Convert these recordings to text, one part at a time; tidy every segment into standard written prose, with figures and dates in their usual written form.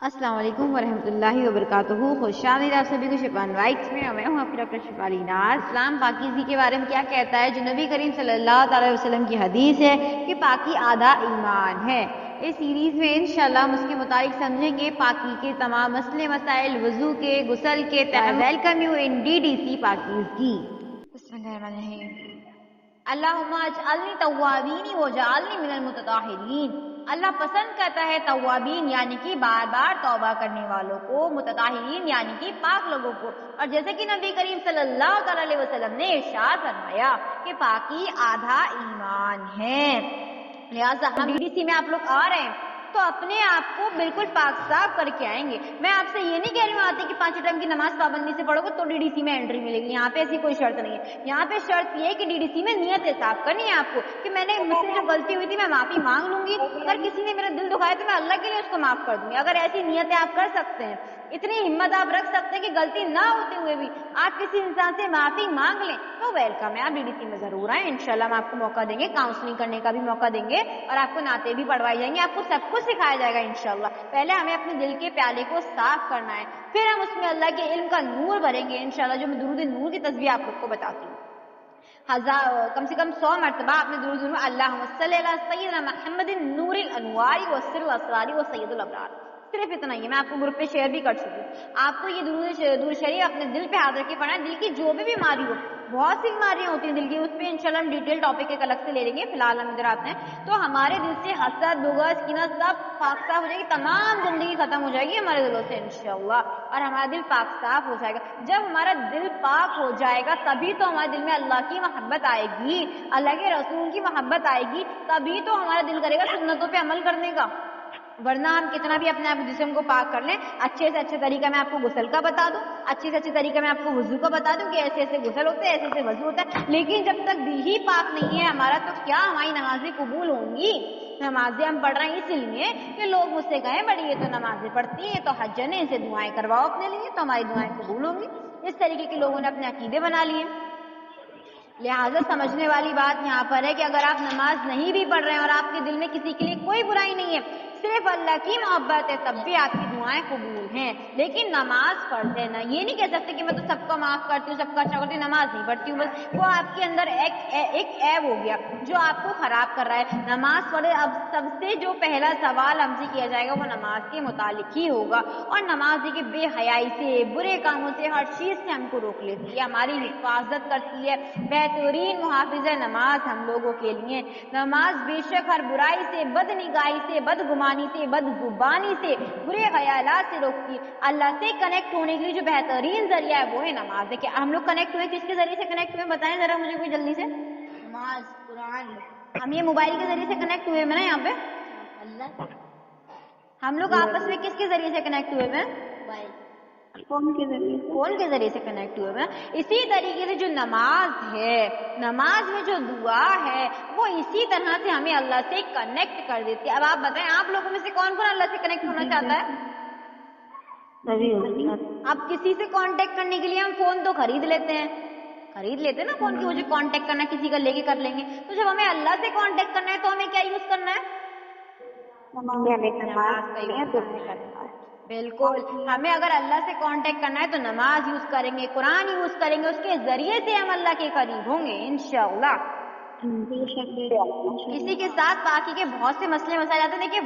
السلام علیکم ورحمۃ اللہ وبرکاتہ. خوش آمدید آپ سبھی کو شفا وائٹس میں. میں ہوں آپ کی ڈاکٹر شفالی ناز. اسلام پاکیزگی کے بارے میں کیا کہتا ہے؟ جو نبی کریم صلی اللہ تعالی وسلم کی حدیث ہے کہ پاکی آدھا ایمان ہے. اس سیریز میں انشاءاللہ ہم اس کے متعلق سمجھیں گے پاکی کے تمام مسئلے مسائل، وضو کے، غسل کے. ویلکم یو ان DDC پاکیزگی. بسم اللہ الرحمن الرحیم. اللہم اجعلنی توابین وجعلنی من المتطہرین. اللہ پسند کرتا ہے توابین یعنی کہ بار بار توبہ کرنے والوں کو، متطہرین یعنی کہ پاک لوگوں کو. اور جیسے کہ نبی کریم صلی اللہ تعالی علیہ وسلم نے ارشاد فرمایا کہ پاکی آدھا ایمان ہے. لہٰذا ہم DDC میں آپ لوگ آ رہے ہیں تو اپنے آپ کو بالکل پاک صاف کر کے آئیں گے. میں آپ سے یہ نہیں کہہ رہی ہوں آتے کہ 5 ٹائم کی نماز پابندی سے پڑھو گے تو DDC میں انٹری ملے گی. یہاں پہ ایسی کوئی شرط نہیں ہے. یہاں پہ شرط یہ ہے کہ DDC میں نیت صاف کرنی ہے آپ کو کہ میں نے مجھ سے جو غلطی ہوئی تھی میں معافی مانگ لوں گی. اگر کسی نے میرا دل دکھایا تو میں اللہ کے لیے اس کو معاف کر دوں گی. اگر ایسی نیتیں آپ کر سکتے ہیں، اتنی ہمت آپ رکھ سکتے ہیں کہ غلطی نہ ہوتے ہوئے بھی آپ کسی انسان سے معافی مانگ لیں تو ویلکم ہے. آپ DDC میں ضرور آئیں. انشاءاللہ ہم آپ کو موقع دیں گے، کاؤنسلنگ کرنے کا بھی موقع دیں گے اور آپ کو نعتیں بھی پڑھوائی جائیں گی. آپ کو سب کچھ سکھایا جائے گا انشاءاللہ. پہلے ہمیں اپنے دل کے پیالے کو صاف کرنا ہے، پھر ہم اس میں اللہ کے علم کا نور بھریں گے انشاءاللہ. جو میں درود نور کی تصویر آپ لوگ کو بتاتی ہوں، کم سے کم 100 مرتبہ آپ نے درود ضرور. اللہم صلی علی سیدنا محمد نور الانوار والسر الاسرار وسید الابرار. صرف اتنا ہی ہے. میں آپ کو گروپ پہ شیئر بھی کر چکی ہوں. آپ کو یہ درود شریف اپنے دل پہ حاضر کے پڑھنا ہے. دل کی جو بھی بیماری ہو، بہت سی بیماریاں ہوتی ہیں دل کی، اس پہ انشاءاللہ ہم ڈیٹیل ٹاپک ایک الگ سے لے لیں گے. فی الحال ہم ادھر آتے ہیں تو ہمارے دل سے حسد، بغض، کینہ سب پاک صاف ہو جائے گی. تمام گندگی ختم ہو جائے گی ہمارے دلوں سے انشاءاللہ، اور ہمارا دل پاک صاف ہو جائے گا. جب ہمارا دل پاک ہو جائے گا تبھی تو ہمارے دل میں اللہ کی محبت آئے گی، اللہ کے رسول کی محبت آئے گی. تبھی تو ہمارا دل کرے گا سنتوں پہ عمل کرنے کا. ورنہ ہم کتنا بھی اپنے آپ جسم کو پاک کر لیں، اچھے سے اچھے طریقہ میں آپ کو غسل کا بتا دوں، اچھے سے اچھے طریقہ میں آپ کو وضو کا بتا دوں کہ ایسے ایسے غسل ہوتے ہیں، ایسے ایسے وضو ہوتا ہے، لیکن جب تک دل ہی پاک نہیں ہے ہمارا تو کیا ہماری نمازیں قبول ہوں گی؟ نمازیں ہم پڑھ رہے ہیں اس لیے کہ لوگ مجھ سے کہیں بڑی یہ تو نمازیں پڑھتی ہیں، یہ تو حجن ہے، ان سے دعائیں کرواؤ اپنے لیے تو ہماری دعائیں قبول ہوں گی. اس طریقے کے لوگوں نے اپنے عقیدے بنا لیے. لہٰذا سمجھنے والی بات یہاں پر ہے کہ اگر آپ نماز نہیں بھی پڑھ رہے ہیں اور آپ کے دل میں کسی کے لیے کوئی برائی نہیں ہے، صرف اللہ کی محبت ہے، تب بھی آپ کی دعائیں قبول ہیں. لیکن نماز فرض ہے. نہ یہ نہیں کہہ سکتے کہ میں تو سب کو معاف کرتی ہوں، سب کا اچھا کرتی ہوں، نماز نہیں پڑھتی ہوں. بس وہ آپ کے اندر ایک عیب ہو گیا جو آپ کو خراب کر رہا ہے. نماز پڑھے. اب سب سے جو پہلا سوال ہم سے کیا جائے گا وہ نماز کے متعلق ہی ہوگا. اور نماز کی بے حیائی سے، برے کاموں سے، ہر چیز سے ہم کو روک لیتی ہے، ہماری حفاظت کرتی ہے. بہترین محافظ ہے نماز ہم لوگوں کے لیے. نماز بے شک ہر برائی سے، بد نگاہی سے، بد گمانی سے، بد زبانی سے، برے خیالات سے روکتی ہے. اللہ سے کنیکٹ ہونے کے لیے جو بہترین ذریعہ ہے وہ ہے نماز. ہے کہ ہم لوگ کنیکٹ ہوئے، کس کے ذریعے سے کنیکٹ ہوئے بتائیں ذرا مجھے کوئی جلدی سے. نماز، قرآن، ہم یہ موبائل کے ذریعے سے کنیکٹ ہوئے ہیں نا. یہاں پہ اللہ، ہم لوگ آپس میں کس کے ذریعے سے کنیکٹ ہوئے ہیں؟ موبائل، فون کے ذریعے سے کنیکٹ ہوئے ہیں. اسی طریقے سے جو نماز ہے، نماز میں جو دعا ہے وہ اسی طرح سے ہمیں اللہ سے کنیکٹ کر دیتی ہے. اب آپ بتائیں آپ لوگوں میں سے کون کون اللہ سے کنیکٹ ہونا چاہتا ہے؟ اب کسی سے کانٹیکٹ کرنے کے لیے ہم فون تو خرید لیتے ہیں نا فون کی. مجھے کانٹیکٹ کرنا کسی کا لے کے کر لیں گے. تو جب ہمیں اللہ سے کانٹیکٹ کرنا ہے تو ہمیں کیا یوز کرنا ہے؟ نماز کا یوز کرنا ہے. بالکل. ہمیں اگر اللہ سے کانٹیکٹ کرنا ہے تو نماز یوز کریں گے، قرآن یوز کریں گے، اس کے ذریعے سے ہم اللہ کے قریب ہوں گے انشاءاللہ. کسی کے ساتھ پاکی کے بہت سے مسئلے مسائل آتے ہیں. دیکھیے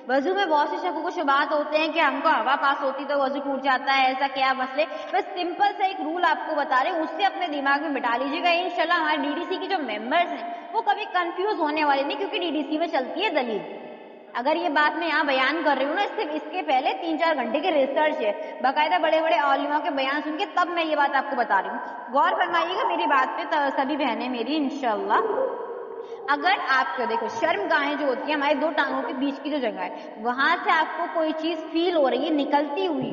وضو میں بہت سے شکوک و شبہات ہوتے ہیں کہ ہم کو ہوا پاس ہوتی تو وضو ٹوٹ جاتا ہے، ایسا کیا مسئلے. بس سمپل سے ایک رول آپ کو بتا رہے ہیں، اس سے اپنے دماغ میں بٹھا لیجیے گا. انشاءاللہ ہمارے DDC کے جو ممبرس ہیں وہ کبھی کنفیوز ہونے والے نہیں، کیونکہ DDC میں چلتی ہے دلیل. اگر یہ بات میں یہاں بیان کر رہی ہوں نا، اس کے پہلے 3-4 گھنٹے کی ریسرچ ہے، باقاعدہ بڑے بڑے علماء کے بیان سن کے تب میں یہ بات آپ کو بتا رہی ہوں. غور فرمائیے گا میری بات پہ سبھی بہنیں میری انشاءاللہ. اگر آپ کو دیکھو شرم گاہیں جو ہوتی ہیں ہمارے 2 ٹانگوں کے بیچ کی جو جگہ ہے، وہاں سے آپ کو کوئی چیز فیل ہو رہی ہے نکلتی ہوئی،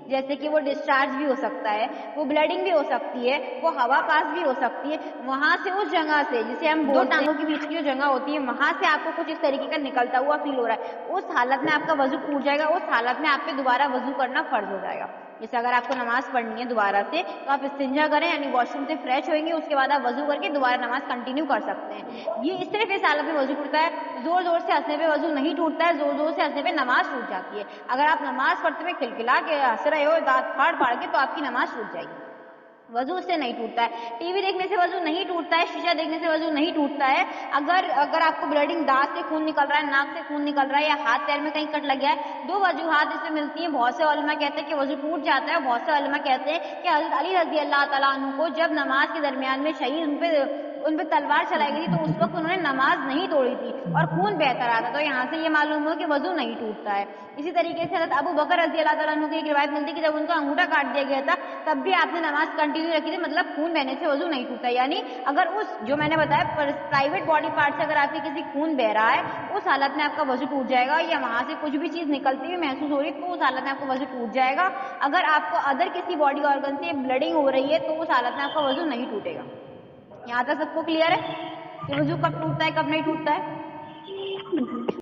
جیسے کہ وہ ڈسچارج بھی ہو سکتا ہے، وہ بلڈنگ بھی ہو سکتی ہے، وہ ہوا پاس بھی ہو سکتی ہے. وہاں سے اس جگہ سے جسے ہم 2 ٹانگوں کے بیچ کی جو جگہ ہوتی ہے وہاں سے آپ کو کچھ اس طریقے کا نکلتا ہوا فیل ہو رہا ہے، اس حالت میں آپ کا وضو ٹوٹ جائے گا. اس حالت میں آپ پہ دوبارہ وضو کرنا فرض ہو جائے گا. جیسے اگر آپ کو نماز پڑھنی ہے دوبارہ سے تو آپ استنجا کریں یعنی واش روم سے فریش ہوئیں گے, اس کے بعد آپ وضو کر کے دوبارہ نماز کنٹینیو کر سکتے ہیں. یہ صرف اس حالت میں وضو ٹوٹتا ہے, زور زور سے ہنسنے پہ وضو نہیں ٹوٹتا ہے, زور زور سے ہنسنے پہ نماز ٹوٹ جاتی ہے. اگر آپ نماز پڑھتے ہوئے کھلکھلا کے ہنس رہے ہو دانت پھاڑ پھاڑ کے تو آپ کی نماز ٹوٹ جائے گی, وضو اس سے نہیں ٹوٹتا ہے. ٹی وی دیکھنے سے وضو نہیں ٹوٹتا ہے, شیشہ دیکھنے سے وضو نہیں ٹوٹتا ہے. اگر آپ کو بلیڈنگ دانت سے خون نکل رہا ہے, ناک سے خون نکل رہا ہے یا ہاتھ پیر میں کہیں کٹ لگ گیا ہے, دو وجوہات اس میں ملتی ہیں. بہت سے علماء کہتے ہیں کہ وضو ٹوٹ جاتا ہے, اور بہت سے علماء کہتے ہیں کہ حضرت علی رضی اللہ تعالیٰ عنہ کو جب نماز کے درمیان میں شہید ان پہ تلوار چلائی گئی تھی تو اس وقت انہوں نے نماز نہیں توڑی تھی اور خون بہتا رہا تھا, تو یہاں سے یہ معلوم ہو کہ وضو نہیں ٹوٹتا ہے. اسی طریقے سے حضرت ابو بکر رضی اللہ تعالیٰ عنہ کی ایک روایت ملتی ہے کہ جب ان کا انگوٹھا کاٹ دیا گیا تھا تب بھی آپ نے نماز کنٹینیو رکھی تھی, مطلب خون بہنے سے وضو نہیں ٹوٹتا. یعنی اگر اس جو میں نے بتایا پرائیویٹ باڈی پارٹ سے اگر آپ کی کسی خون بہ رہا ہے اس حالت میں آپ کا وضو ٹوٹ جائے گا, یا وہاں سے کچھ بھی چیز نکلتی ہوئی محسوس ہو رہی ہے تو اس حالت میں آپ کا وضو ٹوٹ جائے گا. اگر آپ کو ادر کسی باڈی آرگن سے بلڈنگ ہو رہی ہے تو اس حالت میں آپ کا وضو نہیں ٹوٹے گا. یہاں تک سب کو کلیئر ہے کہ وضو کب ٹوٹتا ہے کب نہیں ٹوٹتا ہے؟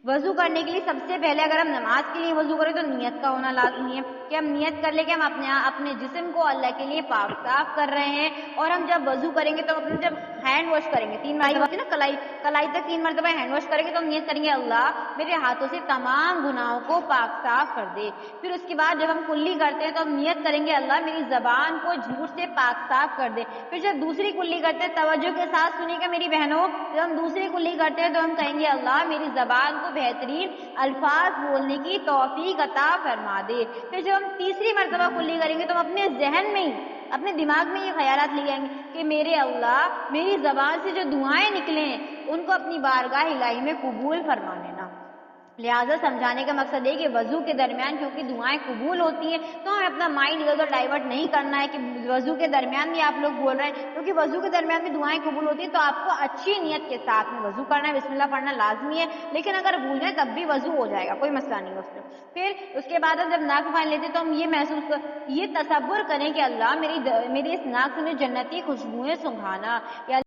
وضو کرنے کے لیے سب سے پہلے اگر ہم نماز کے لیے وضو کریں تو نیت کا ہونا لازمی ہے کہ ہم نیت کر لیں کہ ہم اپنے جسم کو اللہ کے لیے پاک صاف کر رہے ہیں. اور ہم جب وضو کریں گے تو اپنے جب ہینڈ واش کریں گے 3 مرتبہ ہوتی ہے نا, کلائی تک 3 مرتبہ ہینڈ واش کریں گے تو ہم نیت کریں گے اللہ میرے ہاتھوں سے تمام گناہوں کو پاک صاف کر دے. پھر اس کے بعد جب ہم کلی کرتے ہیں تو ہم نیت کریں گے اللہ میری زبان کو جھوٹ سے پاک صاف کر دے. پھر جب دوسری کلی کرتے ہیں توجہ کے ساتھ سنیے گا میری بہنوں, جب ہم دوسری کلی کرتے ہیں تو ہم کہیں گے اللہ میری زبان کو بہترین الفاظ بولنے کی توفیق عطا فرما دے. پھر جب ہم تیسری مرتبہ کلی کریں گے تو ہم اپنے ذہن میں ہی اپنے دماغ میں یہ خیالات لے آئیں گے کہ میرے اللہ میری زبان سے جو دعائیں نکلیں ان کو اپنی بارگاہ الہی میں قبول فرما لینا. لہٰذا سمجھانے کا مقصد ہے کہ وضو کے درمیان کیونکہ دعائیں قبول ہوتی ہیں تو ہمیں اپنا مائنڈ ادھر ادھر ڈائیورٹ نہیں کرنا ہے کہ وضو کے درمیان بھی آپ لوگ بول رہے ہیں, کیونکہ وضو کے درمیان بھی دعائیں قبول ہوتی ہیں تو آپ کو اچھی نیت کے ساتھ میں وضو کرنا ہے, بسم اللہ پڑھنا لازمی ہے. لیکن اگر بھول جائیں تب بھی وضو ہو جائے گا, کوئی مسئلہ نہیں ہے اس میں. پھر اس کے بعد ہم جب ناک پھاڑ لیتے تو ہم یہ تصور کریں کہ اللہ میری اس ناک سے جنتی خوشبوئیں سنگھانا, یا